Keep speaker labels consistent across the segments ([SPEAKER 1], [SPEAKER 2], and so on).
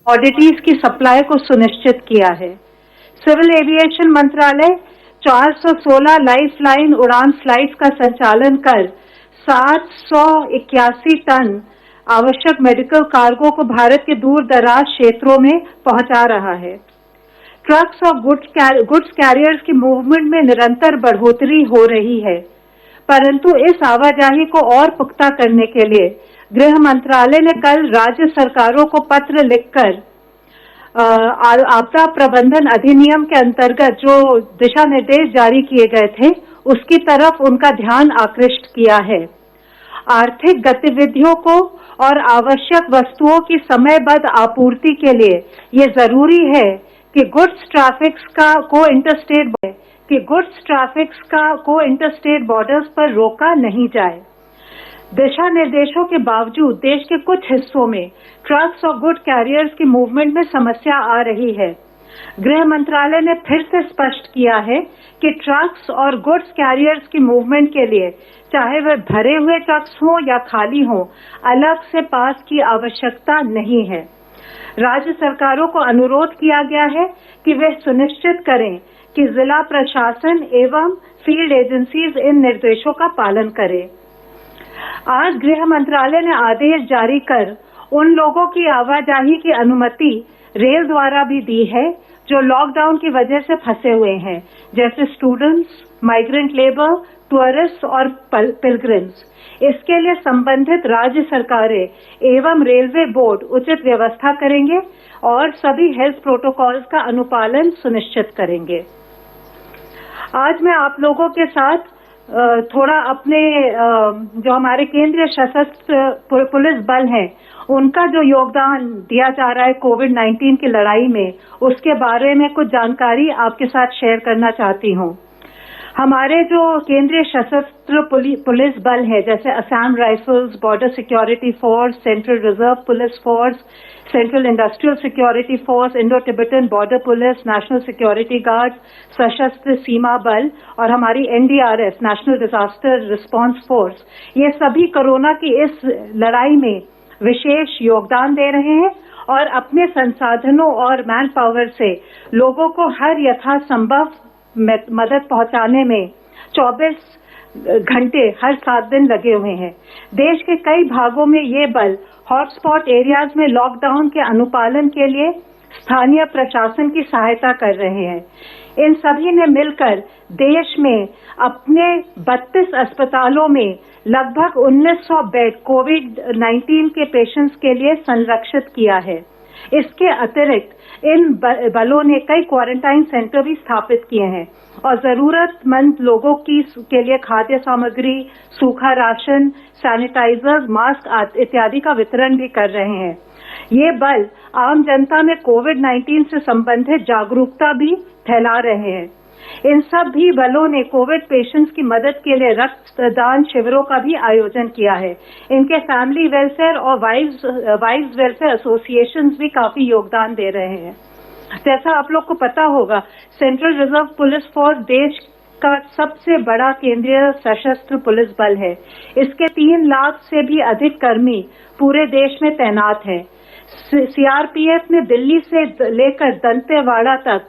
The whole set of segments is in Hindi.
[SPEAKER 1] कमोडिटीज की सप्लाई को सुनिश्चित किया है। सिविल एविएशन मंत्रालय 416 लाइफलाइन उड़ान फ्लाइट्स का संचालन कर 781 टन आवश्यक मेडिकल कार्गो को भारत के दूर दराज क्षेत्रों में पहुंचा रहा है। ट्रक्स और गुड्स कैरियर्स की मूवमेंट में निरंतर बढ़ोतरी हो रही है, परंतु इस आवाजाही को और पुख्ता करने के लिए गृह मंत्रालय ने कल राज्य सरकारों को पत्र लिखकर आपदा प्रबंधन अधिनियम के अंतर्गत जो दिशा निर्देश जारी किए गए थे उसकी तरफ उनका ध्यान आकृष्ट किया है। आर्थिक गतिविधियों को और आवश्यक वस्तुओं की समयबद्ध आपूर्ति के लिए ये जरूरी है कि गुड्स ट्रैफिक्स को इंटरस्टेट बॉर्डर्स पर रोका नहीं जाए। दिशा निर्देशों के बावजूद देश के कुछ हिस्सों में ट्रक्स और गुड कैरियर्स की मूवमेंट में समस्या आ रही है। गृह मंत्रालय ने फिर से स्पष्ट किया है कि ट्रक्स और गुड्स कैरियर्स की मूवमेंट के लिए चाहे वह भरे हुए ट्रक्स हों या खाली हों, अलग से पास की आवश्यकता नहीं है। राज्य सरकारों को अनुरोध किया गया है कि वे सुनिश्चित करें कि जिला प्रशासन एवं फील्ड एजेंसीज इन निर्देशों का पालन करें। आज गृह मंत्रालय ने आदेश जारी कर उन लोगों की आवाजाही की अनुमति रेल द्वारा भी दी है जो लॉकडाउन की वजह से फंसे हुए हैं, जैसे स्टूडेंट्स, माइग्रेंट लेबर, टूरिस्ट और पिलग्रिम्स। इसके लिए संबंधित राज्य सरकारें एवं रेलवे बोर्ड उचित व्यवस्था करेंगे और सभी हेल्थ प्रोटोकॉल्स का अनुपालन सुनिश्चित करेंगे। आज मैं आप लोगों के साथ थोड़ा अपने जो हमारे केंद्रीय सशस्त्र पुलिस बल हैं उनका जो योगदान दिया जा रहा है कोविड-19 की लड़ाई में, उसके बारे में कुछ जानकारी आपके साथ शेयर करना चाहती हूँ। हमारे जो केंद्रीय सशस्त्र पुलिस बल है, जैसे Assam rifles, border security force, central reserve police force, central industrial security force, Indo Tibetan border police, national security guard, सशस्त्र सीमा बल और हमारी NDRF, national disaster response force, ये सभी कोरोना की इस लड़ाई में विशेष योगदान दे रहे हैं और अपने संसाधनों और मैन पावर से लोगों को हर यथासंभव मदद पहुंचाने में 24 घंटे हर 7 दिन लगे हुए हैं। देश के कई भागों में ये बल हॉटस्पॉट एरियाज में लॉकडाउन के अनुपालन के लिए स्थानीय प्रशासन की सहायता कर रहे हैं। इन सभी ने मिलकर देश में अपने 32 अस्पतालों में लगभग 1900 बेड कोविड-19 के पेशेंट्स के लिए संरक्षित किया है। इसके अतिरिक्त इन बलों ने कई क्वारंटाइन सेंटर भी स्थापित किए हैं और जरूरतमंद लोगों के लिए खाद्य सामग्री, सूखा राशन, सैनिटाइजर्स, मास्क इत्यादि का वितरण भी कर रहे हैं। ये बल आम जनता में कोविड-19 से संबंधित जागरूकता भी फैला रहे हैं। इन सब भी बलों ने कोविड पेशेंट्स की मदद के लिए रक्तदान शिविरों का भी आयोजन किया है। इनके फैमिली वेलफेयर और वाइव्स वेलफेयर एसोसिएशंस भी काफी योगदान दे रहे हैं। जैसा आप लोग को पता होगा, सेंट्रल रिजर्व पुलिस फोर्स देश का सबसे बड़ा केंद्रीय सशस्त्र पुलिस बल है। इसके 3 लाख से भी अधिक कर्मी पूरे देश में तैनात हैं। सीआरपीएफ ने दिल्ली से लेकर दंतेवाड़ा तक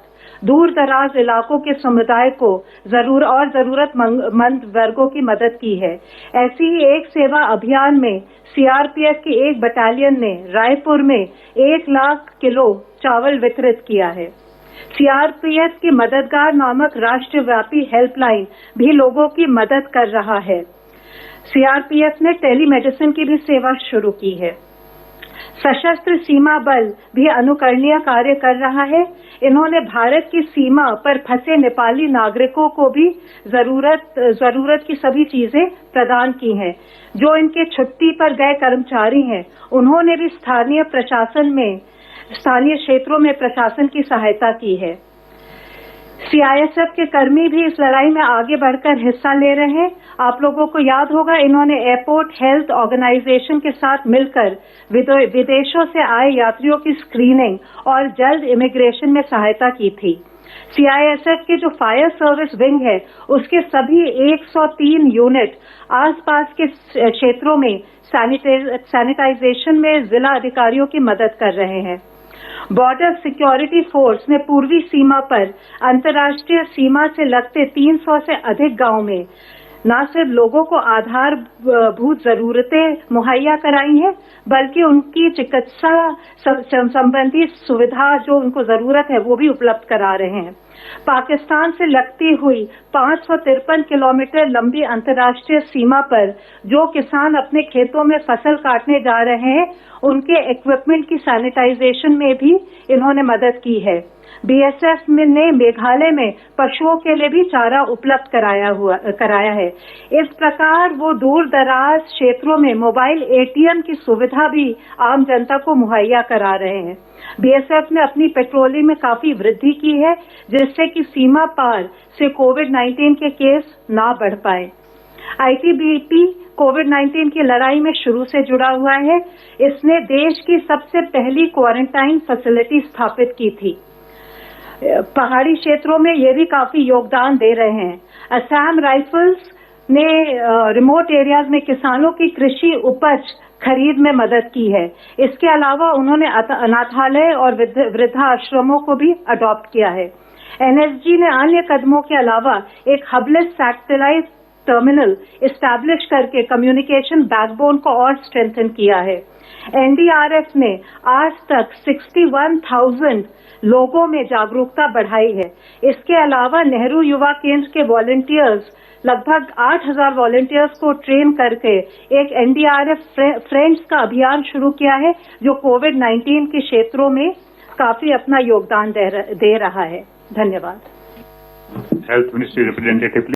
[SPEAKER 1] दूर दराज इलाकों के समुदाय को जरूरतमंद वर्गों की मदद की है। ऐसी ही एक सेवा अभियान में सीआरपीएफ की एक बटालियन ने रायपुर में 1 लाख किलो चावल वितरित किया है। सीआरपीएफ की मददगार नामक राष्ट्रव्यापी हेल्पलाइन भी लोगों की मदद कर रहा है। सीआरपीएफ ने टेलीमेडिसिन की भी सेवा शुरू की है। सशस्त्र सीमा बल भी अनुकरणीय कार्य कर रहा है। इन्होंने भारत की सीमा पर फंसे नेपाली नागरिकों को भी जरूरत की सभी चीजें प्रदान की हैं। जो इनके छुट्टी पर गए कर्मचारी हैं, उन्होंने भी स्थानीय क्षेत्रों में प्रशासन की सहायता की है। सीआईएसएफ के कर्मी भी इस लड़ाई में आगे बढ़कर हिस्सा ले रहे हैं। आप लोगों को याद होगा, इन्होंने एयरपोर्ट हेल्थ ऑर्गेनाइजेशन के साथ मिलकर विदेशों से आए यात्रियों की स्क्रीनिंग और जल्द इमिग्रेशन में सहायता की थी। सीआईएसएफ के जो फायर सर्विस विंग है, उसके सभी 103 यूनिट आसपास के क्षेत्रों में सैनिटाइजेशन में जिला अधिकारियों की मदद कर रहे हैं। बॉर्डर सिक्योरिटी फोर्स ने पूर्वी सीमा पर अंतर्राष्ट्रीय सीमा से लगते 300 से अधिक गांव में न सिर्फ लोगों को आधारभूत जरूरतें मुहैया कराई हैं, बल्कि उनकी चिकित्सा संबंधी सुविधा जो उनको जरूरत है वो भी उपलब्ध करा रहे हैं। पाकिस्तान से लगती हुई 553 किलोमीटर लंबी अंतर्राष्ट्रीय सीमा पर जो किसान अपने खेतों में फसल काटने जा रहे हैं, उनके इक्विपमेंट की सैनिटाइजेशन में भी इन्होंने मदद की है। बीएसएफ ने मेघालय में पशुओं के लिए भी चारा उपलब्ध कराया है। इस प्रकार वो दूर दराज क्षेत्रों में मोबाइल एटीएम की सुविधा भी आम जनता को मुहैया करा रहे हैं। बीएसएफ ने अपनी पेट्रोलिंग में काफी वृद्धि की है, जिससे कि सीमा पार से कोविड-19 के केस ना बढ़ पाए। आईटीबीपी कोविड-19 की लड़ाई में शुरू से जुड़ा हुआ है। इसने देश की सबसे पहली क्वारंटाइन फैसिलिटी स्थापित की थी। पहाड़ी क्षेत्रों में ये भी काफी योगदान दे रहे हैं। असम राइफल्स ने रिमोट एरियाज में किसानों की कृषि उपज खरीद में मदद की है। इसके अलावा उन्होंने अनाथालय और वृद्धाश्रमों को भी अडॉप्ट किया है। एनएसजी ने अन्य कदमों के अलावा एक हबलेस सैटेलाइट टर्मिनल इस्टेब्लिश करके कम्युनिकेशन बैकबोन को और स्ट्रेंथन किया है। एनडीआरएफ ने आज तक 61,000 लोगों में जागरूकता बढ़ाई है। इसके अलावा नेहरू युवा केंद्र के वॉलंटियर्स लगभग 8,000 वॉलंटियर्स को ट्रेन करके एक एनडीआरएफ फ्रेंड्स का अभियान शुरू किया है, जो कोविड-19 के क्षेत्रों में काफी अपना योगदान दे रहा है। धन्यवाद।
[SPEAKER 2] Health ministry representative.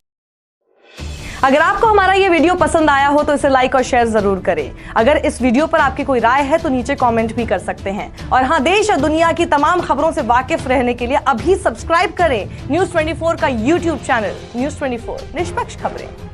[SPEAKER 3] अगर आपको हमारा ये वीडियो पसंद आया हो तो इसे लाइक और शेयर जरूर करें। अगर इस वीडियो पर आपकी कोई राय है तो नीचे कमेंट भी कर सकते हैं। और हाँ, देश और दुनिया की तमाम खबरों से वाकिफ रहने के लिए अभी सब्सक्राइब करें न्यूज़ 24 का यूट्यूब चैनल। न्यूज़ 24 निष्पक्ष खबरें।